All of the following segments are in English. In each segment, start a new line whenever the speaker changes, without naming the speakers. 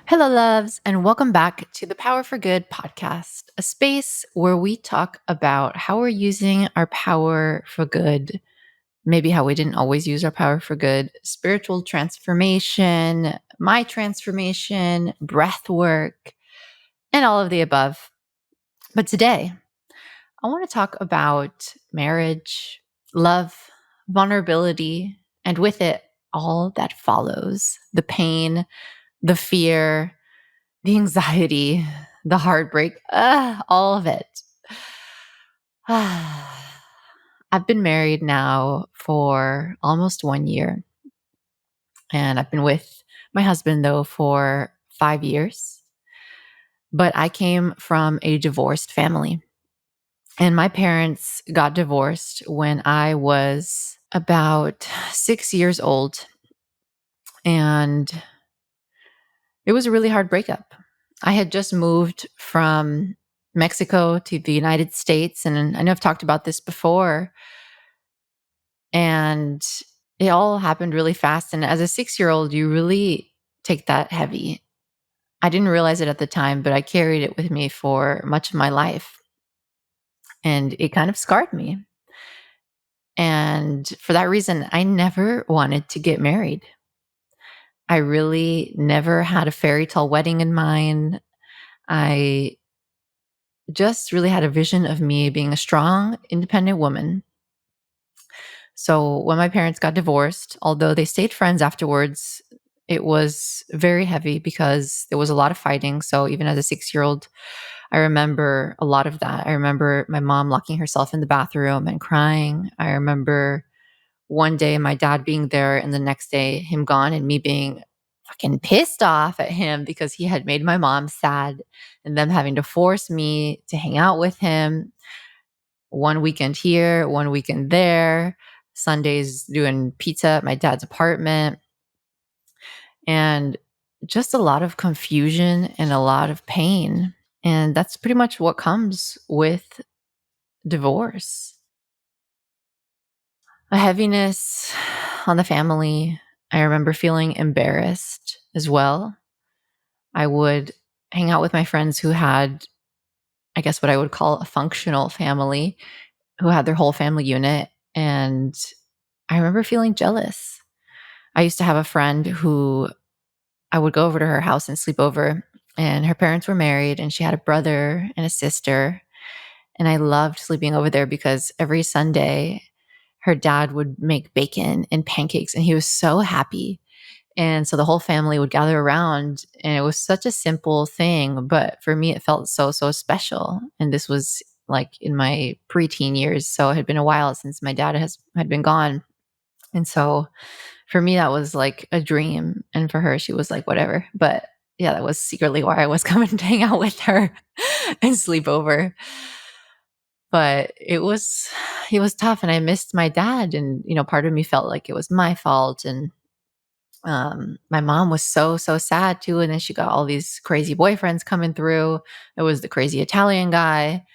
Hello, loves, and welcome back to the Power for Good podcast, a space where we talk about how we're using our power for good, maybe how we didn't always use our power for good, spiritual transformation, my transformation, breath work, and all of the above. But today, I want to talk about marriage, love, vulnerability, and with it, all that follows the pain, the fear, the anxiety, the heartbreak, all of it. I've been married now for almost 1 year, and I've been with my husband, though, for 5 years. But I came from a divorced family, and my parents got divorced when I was about 6 years old, and it was a really hard breakup. I had just moved from Mexico to the United States, and I know I've talked about this before, and it all happened really fast. And as a 6 year old, you really take that heavy. I didn't realize it at the time, but I carried it with me for much of my life, and it kind of scarred me. And for that reason, I never wanted to get married. I really never had a fairy tale wedding in mind. I just really had a vision of me being a strong, independent woman. So when my parents got divorced, although they stayed friends afterwards, it was very heavy because there was a lot of fighting. So even as a 6 year old, I remember a lot of that. I remember my mom locking herself in the bathroom and crying. I remember one day my dad being there and the next day him gone and me being fucking pissed off at him because he had made my mom sad and them having to force me to hang out with him one weekend here, one weekend there, Sundays doing pizza at my dad's apartment, and just a lot of confusion and a lot of pain. And that's pretty much what comes with divorce. A heaviness on the family. I remember feeling embarrassed as well. I would hang out with my friends who had, I guess, what I would call a functional family, who had their whole family unit. And I remember feeling jealous. I used to have a friend who I would go over to her house and sleep over, and her parents were married, and she had a brother and a sister. And I loved sleeping over there because every Sunday her dad would make bacon and pancakes, and he was so happy. And so the whole family would gather around, and it was such a simple thing. But for me, it felt so, so special. And this was like in my preteen years. So it had been a while since my dad had been gone. And so for me, that was like a dream. And for her, she was like, whatever. But yeah, that was secretly why I was coming to hang out with her and sleep over. But it was tough. And I missed my dad. And, part of me felt like it was my fault. And my mom was so, so sad too. And then she got all these crazy boyfriends coming through. There was the crazy Italian guy.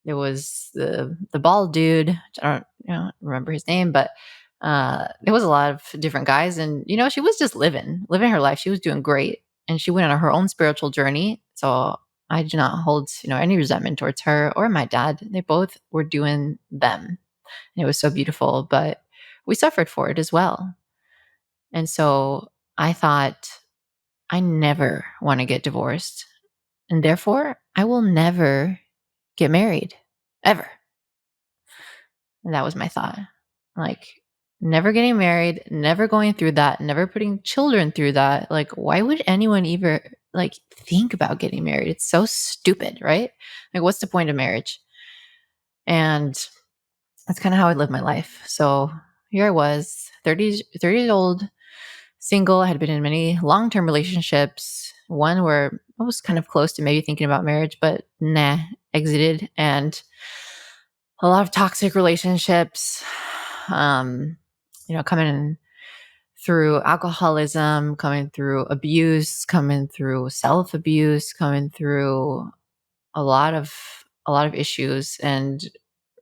There was the bald dude. Which I don't remember his name, but there was a lot of different guys. And she was just living her life. She was doing great, and she went on her own spiritual journey. So I do not hold any resentment towards her or my dad. They both were doing them, and it was so beautiful. But we suffered for it as well. And so I thought, I never want to get divorced. And therefore, I will never get married, ever. And that was my thought. Like, never getting married, never going through that, never putting children through that. Like, why would anyone even think about getting married? It's so stupid, right? Like, what's the point of marriage? And that's kind of how I lived my life. So here I was, 30 years old, single. I had been in many long-term relationships, one where I was kind of close to maybe thinking about marriage, but nah, exited. And a lot of toxic relationships, coming through alcoholism, coming through abuse, coming through self-abuse, coming through a lot of issues, and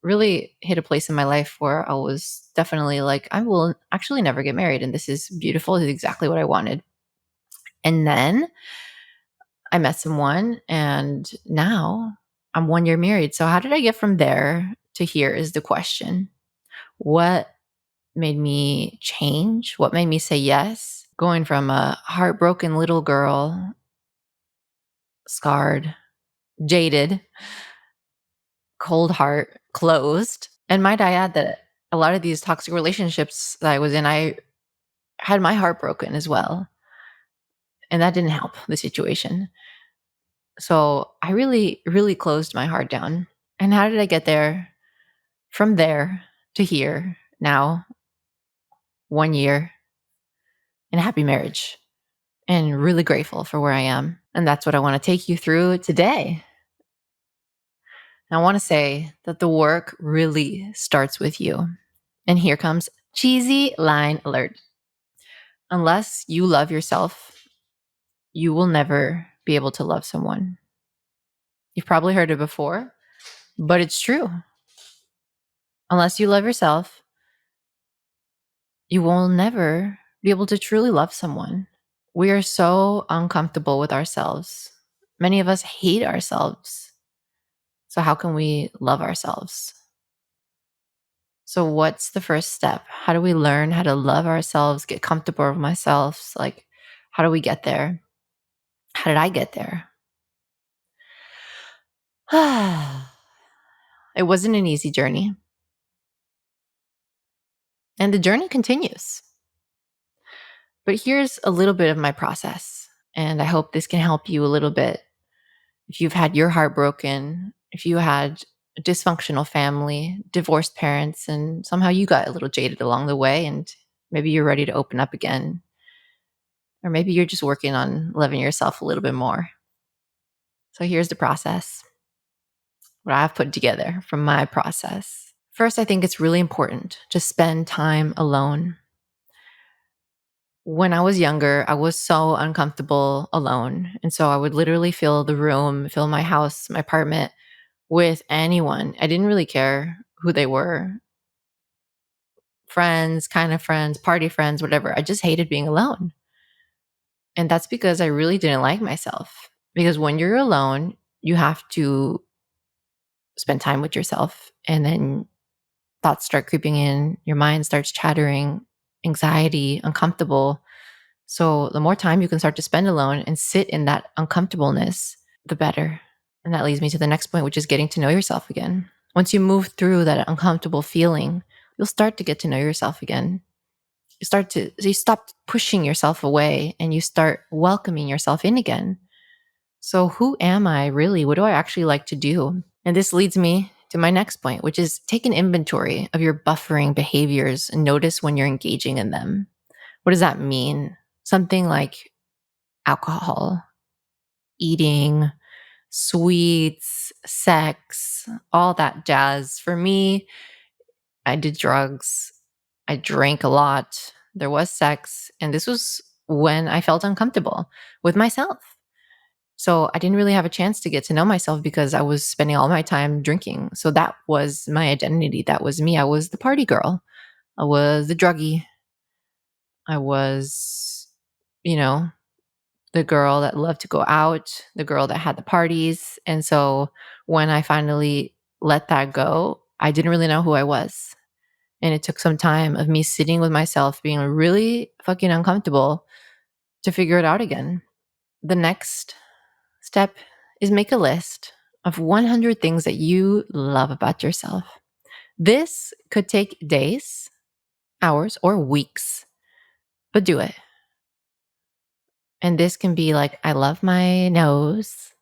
really hit a place in my life where I was definitely like, I will actually never get married. And this is beautiful. This is exactly what I wanted. And then I met someone and now I'm 1 year married. So, how did I get from there to here is the question. What made me change? What made me say yes? Going from a heartbroken little girl, scarred, jaded, cold heart, closed. And might I add that a lot of these toxic relationships that I was in, I had my heart broken as well. And that didn't help the situation. So I really, really closed my heart down. And how did I get there? From there to here, now, 1 year in a happy marriage, and really grateful for where I am. And that's what I want to take you through today. I want to say that the work really starts with you. And here comes cheesy line alert. Unless you love yourself, you will never be able to love someone. You've probably heard it before, but it's true. Unless you love yourself, you will never be able to truly love someone. We are so uncomfortable with ourselves. Many of us hate ourselves. So, how can we love ourselves? So, what's the first step? How do we learn how to love ourselves, get comfortable with ourselves? Like, how do we get there? How did I get there? It wasn't an easy journey. And the journey continues. But here's a little bit of my process. And I hope this can help you a little bit. If you've had your heart broken, if you had a dysfunctional family, divorced parents, and somehow you got a little jaded along the way, and maybe you're ready to open up again. Or maybe you're just working on loving yourself a little bit more. So here's the process, what I've put together from my process. First, I think it's really important to spend time alone. When I was younger, I was so uncomfortable alone. And so I would literally fill the room, fill my house, my apartment with anyone. I didn't really care who they were, friends, kind of friends, party friends, whatever. I just hated being alone. And that's because I really didn't like myself. Because when you're alone, you have to spend time with yourself. And then thoughts start creeping in, your mind starts chattering, anxiety, uncomfortable. So the more time you can start to spend alone and sit in that uncomfortableness, the better. And that leads me to the next point, which is getting to know yourself again. Once you move through that uncomfortable feeling, you'll start to get to know yourself again. You stop pushing yourself away and you start welcoming yourself in again. So who am I really? What do I actually like to do? And this leads me to my next point, which is take an inventory of your buffering behaviors and notice when you're engaging in them. What does that mean? Something like alcohol, eating, sweets, sex, all that jazz. For me, I did drugs. I drank a lot. There was sex. And this was when I felt uncomfortable with myself. So I didn't really have a chance to get to know myself because I was spending all my time drinking. So that was my identity. That was me. I was the party girl. I was the druggie. I was, you know, the girl that loved to go out, the girl that had the parties. And so when I finally let that go, I didn't really know who I was. And it took some time of me sitting with myself, being really fucking uncomfortable to figure it out again. The next step is make a list of 100 things that you love about yourself. This could take days, hours, or weeks, but do it. And this can be like, I love my nose.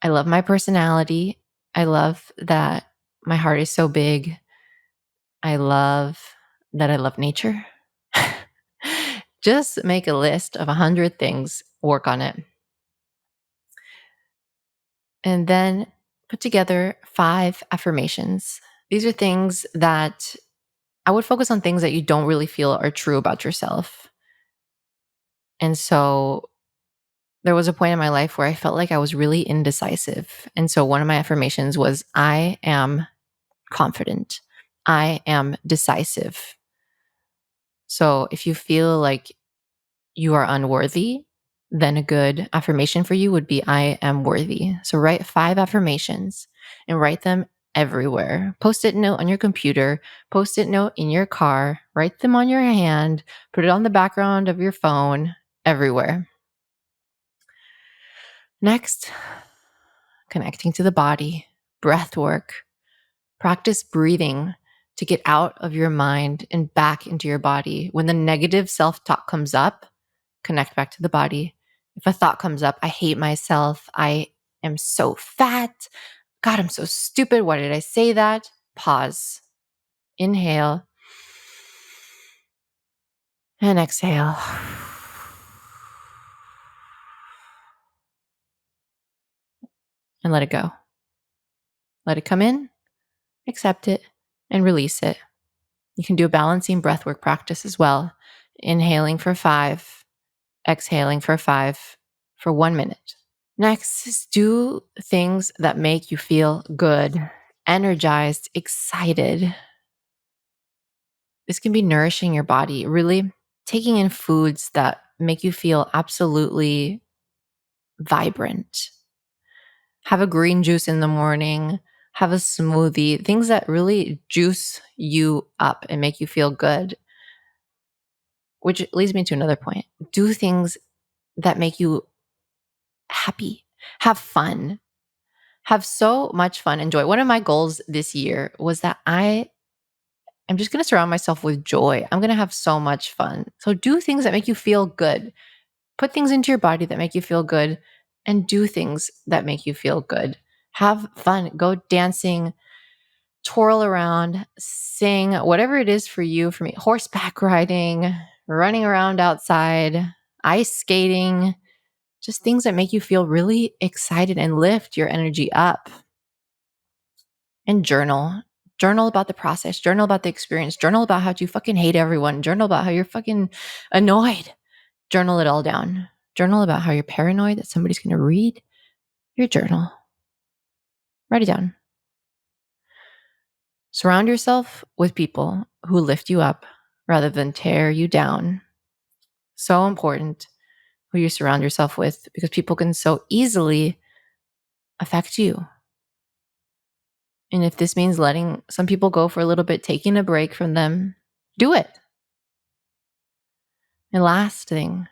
I love my personality. I love that my heart is so big. I love that I love nature. Just make a list of 100 things, work on it. And then put together 5 affirmations. These are things that I would focus on, things that you don't really feel are true about yourself. And so there was a point in my life where I felt like I was really indecisive. And so one of my affirmations was, I am confident. I am decisive. So if you feel like you are unworthy, then a good affirmation for you would be I am worthy. So write 5 affirmations and write them everywhere. Post-it note on your computer, post-it note in your car, write them on your hand, put it on the background of your phone, everywhere. Next, connecting to the body, breath work. Practice breathing to get out of your mind and back into your body. When the negative self-talk comes up, connect back to the body. If a thought comes up, I hate myself, I am so fat, God, I'm so stupid, why did I say that? Pause. Inhale and exhale. And let it go. Let it come in, accept it, and release it. You can do a balancing breathwork practice as well. Inhaling for 5, exhaling for 5 for 1 minute. Next is do things that make you feel good, energized, excited. This can be nourishing your body, really taking in foods that make you feel absolutely vibrant. Have a green juice in the morning, have a smoothie, things that really juice you up and make you feel good. Which leads me to another point. Do things that make you happy, have fun, have so much fun and joy. One of my goals this year was that I'm just going to surround myself with joy. I'm going to have so much fun. So do things that make you feel good. Put things into your body that make you feel good and do things that make you feel good. Have fun. Go dancing, twirl around, sing, whatever it is for you. For me, horseback riding, running around outside, ice skating, just things that make you feel really excited and lift your energy up. And journal. Journal about the process, journal about the experience, journal about how you fucking hate everyone, journal about how you're fucking annoyed. Journal it all down. Journal about how you're paranoid that somebody's going to read your journal. Write it down. Surround yourself with people who lift you up rather than tear you down. So important who you surround yourself with because people can so easily affect you. And if this means letting some people go for a little bit, taking a break from them, do it. And last thing,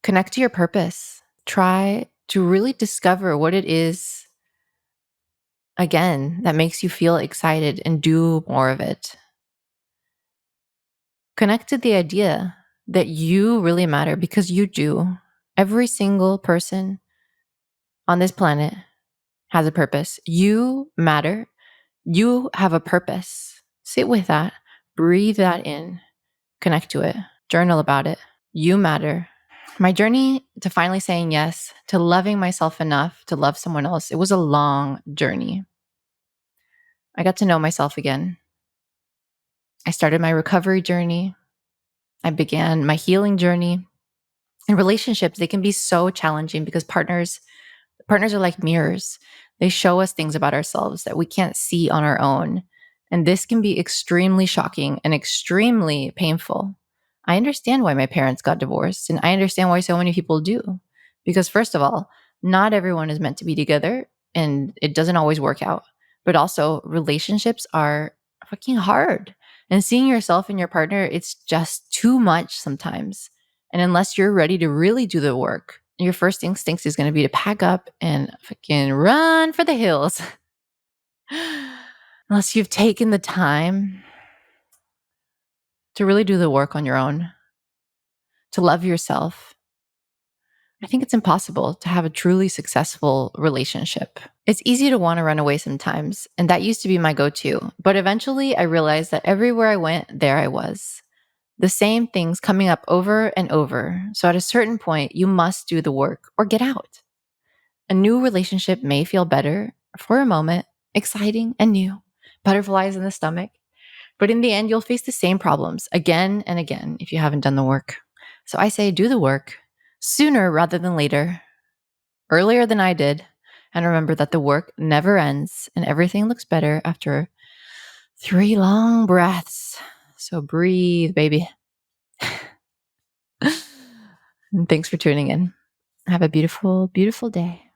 connect to your purpose. Try to really discover what it is, again, that makes you feel excited and do more of it. Connect to the idea that you really matter because you do. Every single person on this planet has a purpose. You matter. You have a purpose. Sit with that. Breathe that in. Connect to it. Journal about it. You matter. My journey to finally saying yes, to loving myself enough to love someone else, it was a long journey. I got to know myself again. I started my recovery journey. I began my healing journey. In relationships, they can be so challenging because partners are like mirrors. They show us things about ourselves that we can't see on our own. And this can be extremely shocking and extremely painful. I understand why my parents got divorced, and I understand why so many people do. Because, first of all, not everyone is meant to be together, and it doesn't always work out. But also, relationships are fucking hard. And seeing yourself and your partner, it's just too much sometimes. And unless you're ready to really do the work, your first instinct is going to be to pack up and fucking run for the hills. Unless you've taken the time to really do the work on your own, to love yourself, I think it's impossible to have a truly successful relationship. It's easy to want to run away sometimes, and that used to be my go-to. But eventually I realized that everywhere I went, there I was. The same things coming up over and over. So at a certain point, you must do the work or get out. A new relationship may feel better for a moment, exciting and new, butterflies in the stomach. But in the end, you'll face the same problems again and again if you haven't done the work. So I say do the work sooner rather than later, earlier than I did. And remember that the work never ends and everything looks better after 3 long breaths. So breathe, baby. And thanks for tuning in. Have a beautiful, beautiful day.